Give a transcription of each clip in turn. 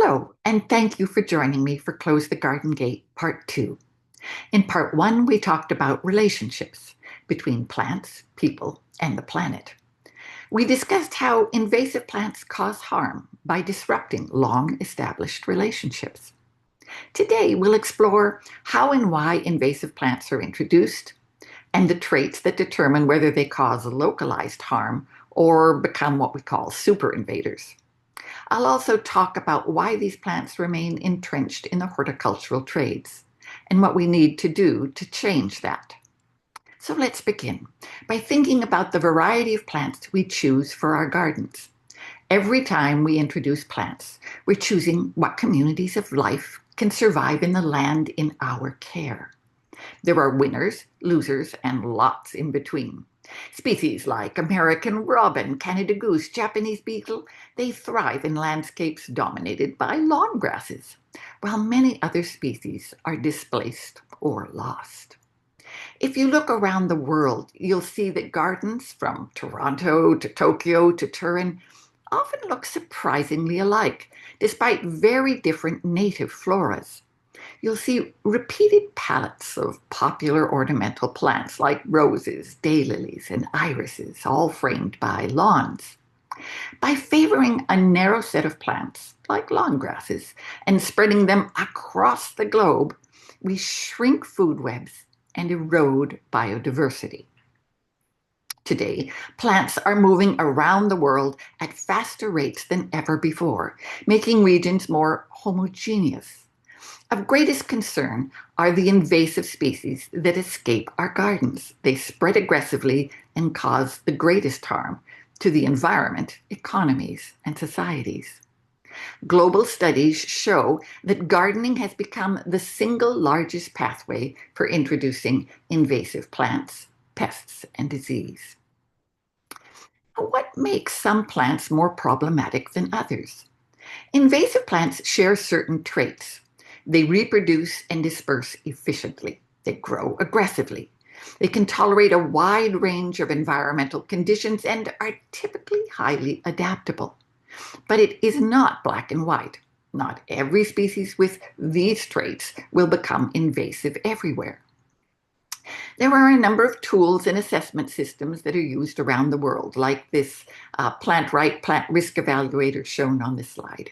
Hello, and thank you for joining me for Close the Garden Gate Part 2. In Part 1, we talked about relationships between plants, people, and the planet. We discussed how invasive plants cause harm by disrupting long-established relationships. Today, we'll explore how and why invasive plants are introduced and the traits that determine whether they cause localized harm or become what we call super invaders. I'll also talk about why these plants remain entrenched in the horticultural trades and what we need to do to change that. So let's begin by thinking about the variety of plants we choose for our gardens. Every time we introduce plants, we're choosing what communities of life can survive in the land in our care. There are winners, losers, and lots in between. Species like American robin, Canada goose, Japanese beetle, they thrive in landscapes dominated by lawn grasses, while many other species are displaced or lost. If you look around the world, you'll see that gardens from Toronto to Tokyo to Turin often look surprisingly alike, despite very different native floras. You'll see repeated palettes of popular ornamental plants like roses, daylilies, and irises, all framed by lawns. By favoring a narrow set of plants, like lawn grasses, and spreading them across the globe, we shrink food webs and erode biodiversity. Today, plants are moving around the world at faster rates than ever before, making regions more homogeneous. Of greatest concern are the invasive species that escape our gardens. They spread aggressively and cause the greatest harm to the environment, economies, and societies. Global studies show that gardening has become the single largest pathway for introducing invasive plants, pests, and disease. What makes some plants more problematic than others? Invasive plants share certain traits. They reproduce and disperse efficiently. They grow aggressively. They can tolerate a wide range of environmental conditions and are typically highly adaptable. But it is not black and white. Not every species with these traits will become invasive everywhere. There are a number of tools and assessment systems that are used around the world, like this plant risk evaluator shown on this slide.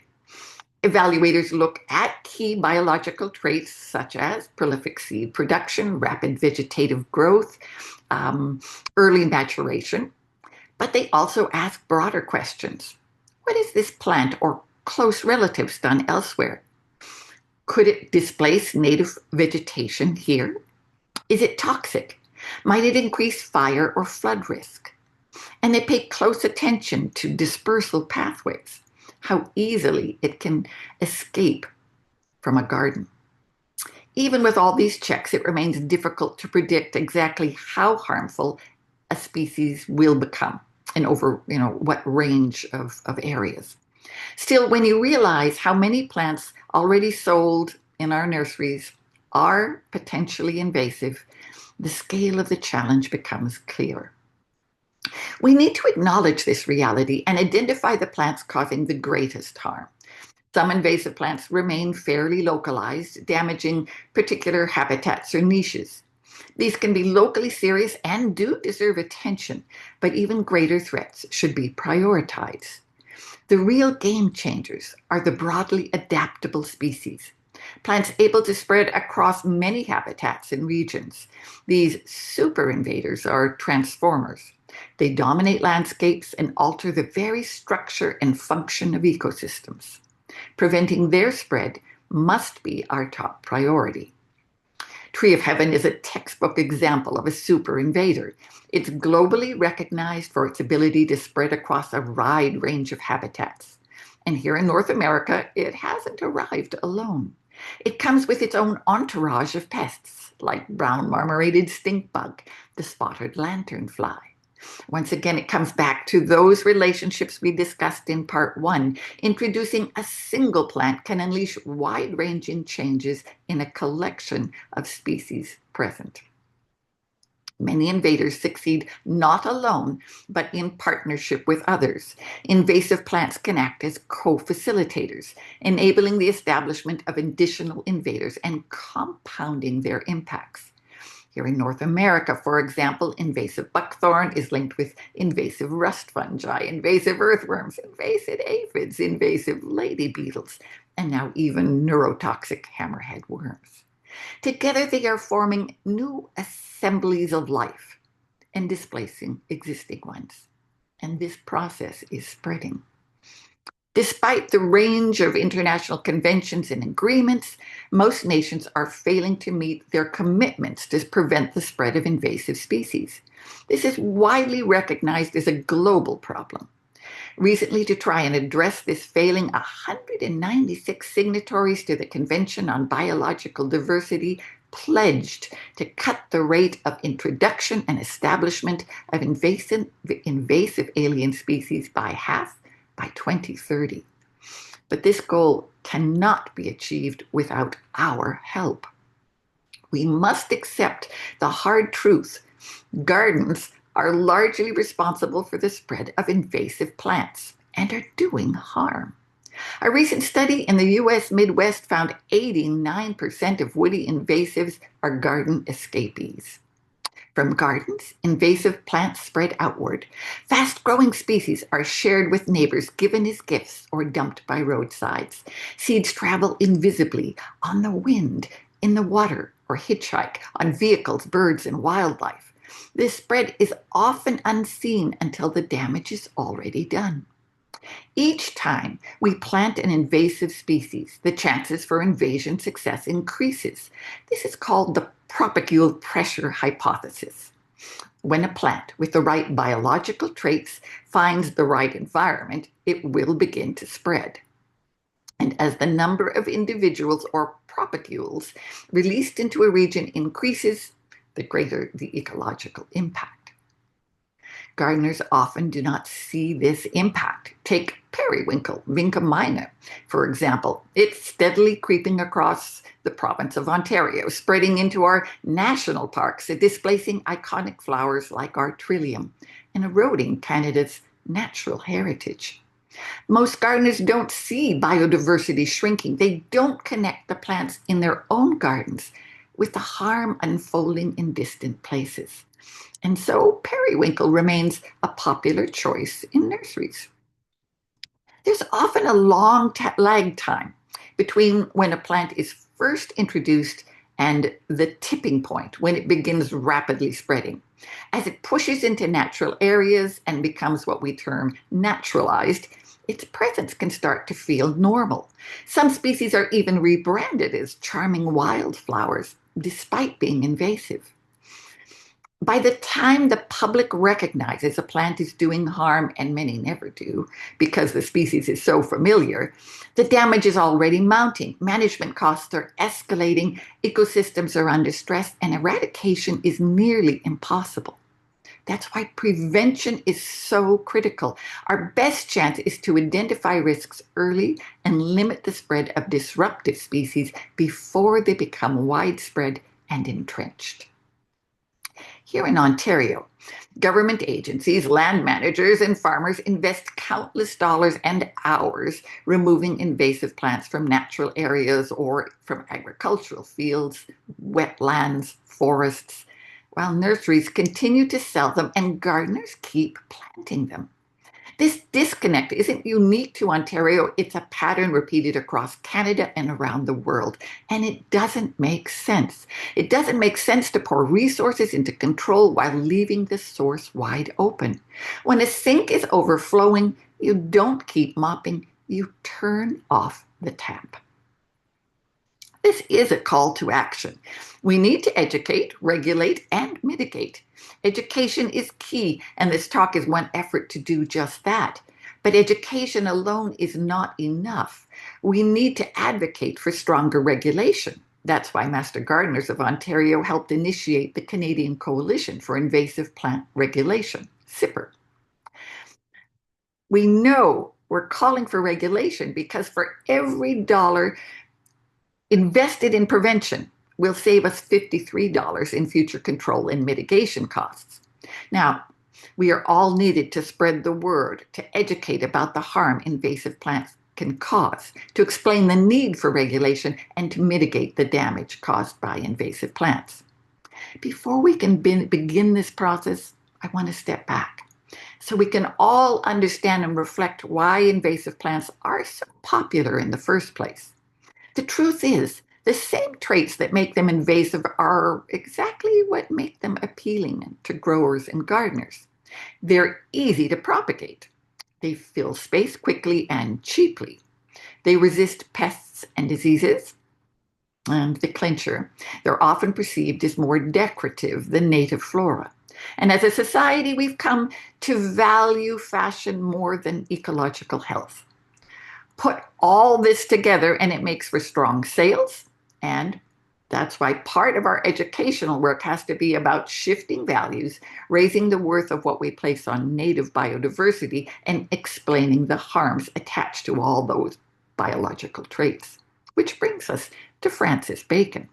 Evaluators look at key biological traits such as prolific seed production, rapid vegetative growth, early maturation, but they also ask broader questions. What has this plant or close relatives done elsewhere? Could it displace native vegetation here? Is it toxic? Might it increase fire or flood risk? And they pay close attention to dispersal pathways, how easily it can escape from a garden. Even with all these checks, it remains difficult to predict exactly how harmful a species will become and over what range of areas. Still, when you realize how many plants already sold in our nurseries are potentially invasive, the scale of the challenge becomes clear. We need to acknowledge this reality and identify the plants causing the greatest harm. Some invasive plants remain fairly localized, damaging particular habitats or niches. These can be locally serious and do deserve attention, but even greater threats should be prioritized. The real game changers are the broadly adaptable species, plants able to spread across many habitats and regions. These super invaders are transformers. They dominate landscapes and alter the very structure and function of ecosystems. Preventing their spread must be our top priority. Tree of Heaven is a textbook example of a super invader. It's globally recognized for its ability to spread across a wide range of habitats. And here in North America, it hasn't arrived alone. It comes with its own entourage of pests, like brown marmorated stink bug, the spotted lanternfly. Once again, it comes back to those relationships we discussed in part 1. Introducing a single plant can unleash wide-ranging changes in a collection of species present. Many invaders succeed not alone, but in partnership with others. Invasive plants can act as co-facilitators, enabling the establishment of additional invaders and compounding their impacts. Here in North America, for example, invasive buckthorn is linked with invasive rust fungi, invasive earthworms, invasive aphids, invasive lady beetles, and now even neurotoxic hammerhead worms. Together, they are forming new assemblies of life and displacing existing ones. And this process is spreading. Despite the range of international conventions and agreements, most nations are failing to meet their commitments to prevent the spread of invasive species. This is widely recognized as a global problem. Recently, to try and address this failing, 196 signatories to the Convention on Biological Diversity pledged to cut the rate of introduction and establishment of invasive alien species by half by 2030. But this goal cannot be achieved without our help. We must accept the hard truth. Gardens are largely responsible for the spread of invasive plants and are doing harm. A recent study in the US Midwest found 89% of woody invasives are garden escapees. From gardens, invasive plants spread outward. Fast-growing species are shared with neighbors, given as gifts, or dumped by roadsides. Seeds travel invisibly on the wind, in the water, or hitchhike on vehicles, birds, and wildlife. This spread is often unseen until the damage is already done. Each time we plant an invasive species, the chances for invasion success increases. This is called the propagule pressure hypothesis. When a plant with the right biological traits finds the right environment, it will begin to spread. And as the number of individuals or propagules released into a region increases, the greater the ecological impact. Gardeners often do not see this impact. Take periwinkle, Vinca minor, for example. It's steadily creeping across the province of Ontario, spreading into our national parks, displacing iconic flowers like our trillium, and eroding Canada's natural heritage. Most gardeners don't see biodiversity shrinking. They don't connect the plants in their own gardens with the harm unfolding in distant places. And so periwinkle remains a popular choice in nurseries. There's often a long lag time between when a plant is first introduced and the tipping point when it begins rapidly spreading. As it pushes into natural areas and becomes what we term naturalized, its presence can start to feel normal. Some species are even rebranded as charming wildflowers, despite being invasive. By the time the public recognizes a plant is doing harm, and many never do because the species is so familiar, the damage is already mounting. Management costs are escalating, ecosystems are under stress, and eradication is nearly impossible. That's why prevention is so critical. Our best chance is to identify risks early and limit the spread of disruptive species before they become widespread and entrenched. Here in Ontario, government agencies, land managers, and farmers invest countless dollars and hours removing invasive plants from natural areas or from agricultural fields, wetlands, forests, while nurseries continue to sell them and gardeners keep planting them. This disconnect isn't unique to Ontario. It's a pattern repeated across Canada and around the world. And it doesn't make sense. It doesn't make sense to pour resources into control while leaving the source wide open. When a sink is overflowing, you don't keep mopping, you turn off the tap. This is a call to action. We need to educate, regulate, and mitigate. Education is key, and this talk is one effort to do just that. But education alone is not enough. We need to advocate for stronger regulation. That's why Master Gardeners of Ontario helped initiate the Canadian Coalition for Invasive Plant Regulation, CCIPR. We know we're calling for regulation because for every dollar invested in prevention, will save us $53 in future control and mitigation costs. Now, we are all needed to spread the word, to educate about the harm invasive plants can cause, to explain the need for regulation, and to mitigate the damage caused by invasive plants. Before we can begin this process, I want to step back so we can all understand and reflect why invasive plants are so popular in the first place. The truth is, the same traits that make them invasive are exactly what make them appealing to growers and gardeners. They're easy to propagate. They fill space quickly and cheaply. They resist pests and diseases. And the clincher, they're often perceived as more decorative than native flora. And as a society, we've come to value fashion more than ecological health. Put all this together and it makes for strong sales. And that's why part of our educational work has to be about shifting values, raising the worth of what we place on native biodiversity, and explaining the harms attached to all those biological traits. Which brings us to Francis Bacon.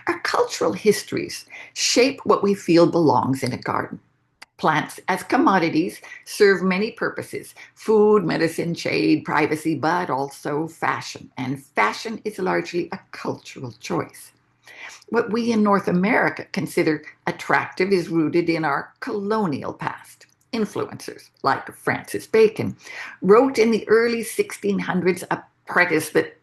Our cultural histories shape what we feel belongs in a garden. Plants as commodities serve many purposes: food, medicine, shade, privacy, but also fashion. And fashion is largely a cultural choice. What we in North America consider attractive is rooted in our colonial past. Influencers like Francis Bacon wrote in the early 1600s a treatise that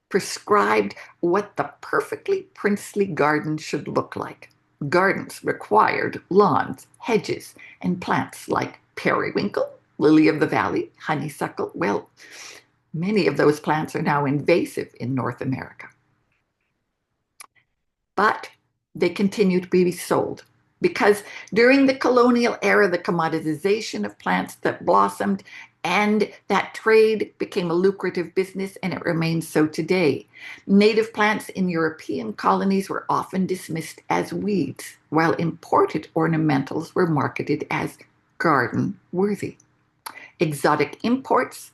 prescribed what the perfectly princely garden should look like. Gardens required lawns, hedges, and plants like periwinkle, lily of the valley, honeysuckle. Well, many of those plants are now invasive in North America. But they continue to be sold because during the colonial era, the commoditization of plants that blossomed and that trade became a lucrative business, and it remains so today. Native plants in European colonies were often dismissed as weeds, while imported ornamentals were marketed as garden worthy. Exotic imports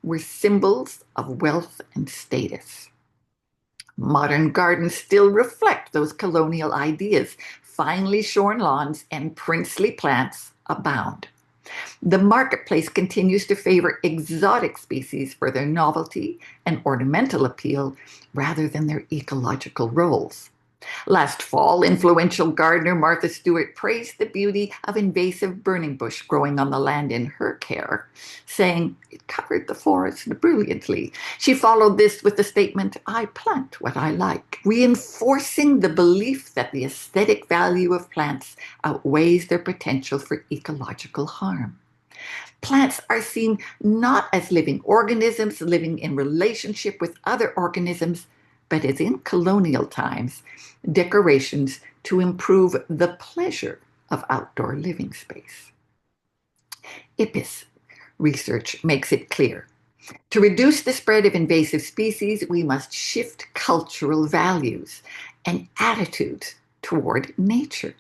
were symbols of wealth and status. Modern gardens still reflect those colonial ideas. Finely shorn lawns and princely plants abound. The marketplace continues to favor exotic species for their novelty and ornamental appeal rather than their ecological roles. Last fall, influential gardener Martha Stewart praised the beauty of invasive burning bush growing on the land in her care, saying it covered the forest brilliantly. She followed this with the statement, "I plant what I like," reinforcing the belief that the aesthetic value of plants outweighs their potential for ecological harm. Plants are seen not as living organisms living in relationship with other organisms, but as in colonial times, decorations to improve the pleasure of outdoor living space. IPIS research makes it clear. To reduce the spread of invasive species, we must shift cultural values and attitudes toward nature.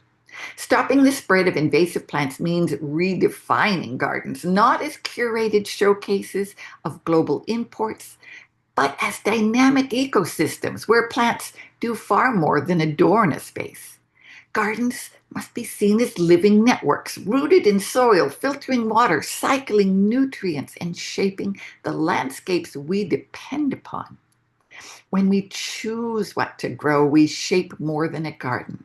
Stopping the spread of invasive plants means redefining gardens, not as curated showcases of global imports, but as dynamic ecosystems where plants do far more than adorn a space. Gardens must be seen as living networks, rooted in soil, filtering water, cycling nutrients, and shaping the landscapes we depend upon. When we choose what to grow, we shape more than a garden.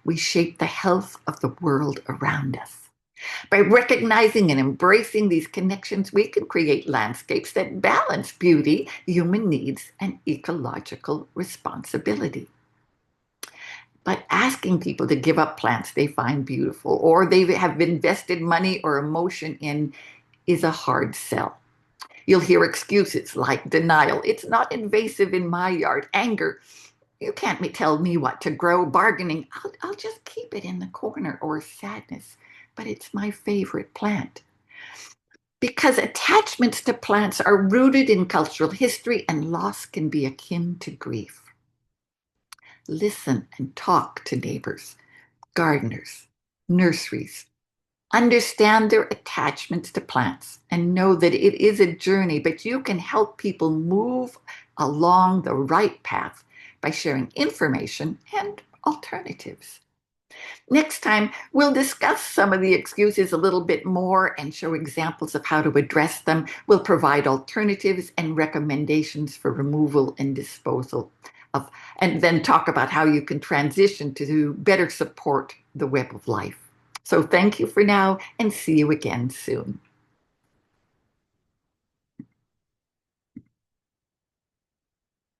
We shape the health of the world around us. By recognizing and embracing these connections, we can create landscapes that balance beauty, human needs, and ecological responsibility. But asking people to give up plants they find beautiful or they have invested money or emotion in is a hard sell. You'll hear excuses like denial. "It's not invasive in my yard." Anger. "You can't tell me what to grow." Bargaining. I'll just keep it in the corner." Or sadness. "But it's my favorite plant." Because attachments to plants are rooted in cultural history and loss can be akin to grief. Listen and talk to neighbors, gardeners, nurseries. Understand their attachments to plants and know that it is a journey, but you can help people move along the right path by sharing information and alternatives. Next time, we'll discuss some of the excuses a little bit more and show examples of how to address them. We'll provide alternatives and recommendations for removal and disposal of, and then talk about how you can transition to better support the web of life. So thank you for now, and see you again soon.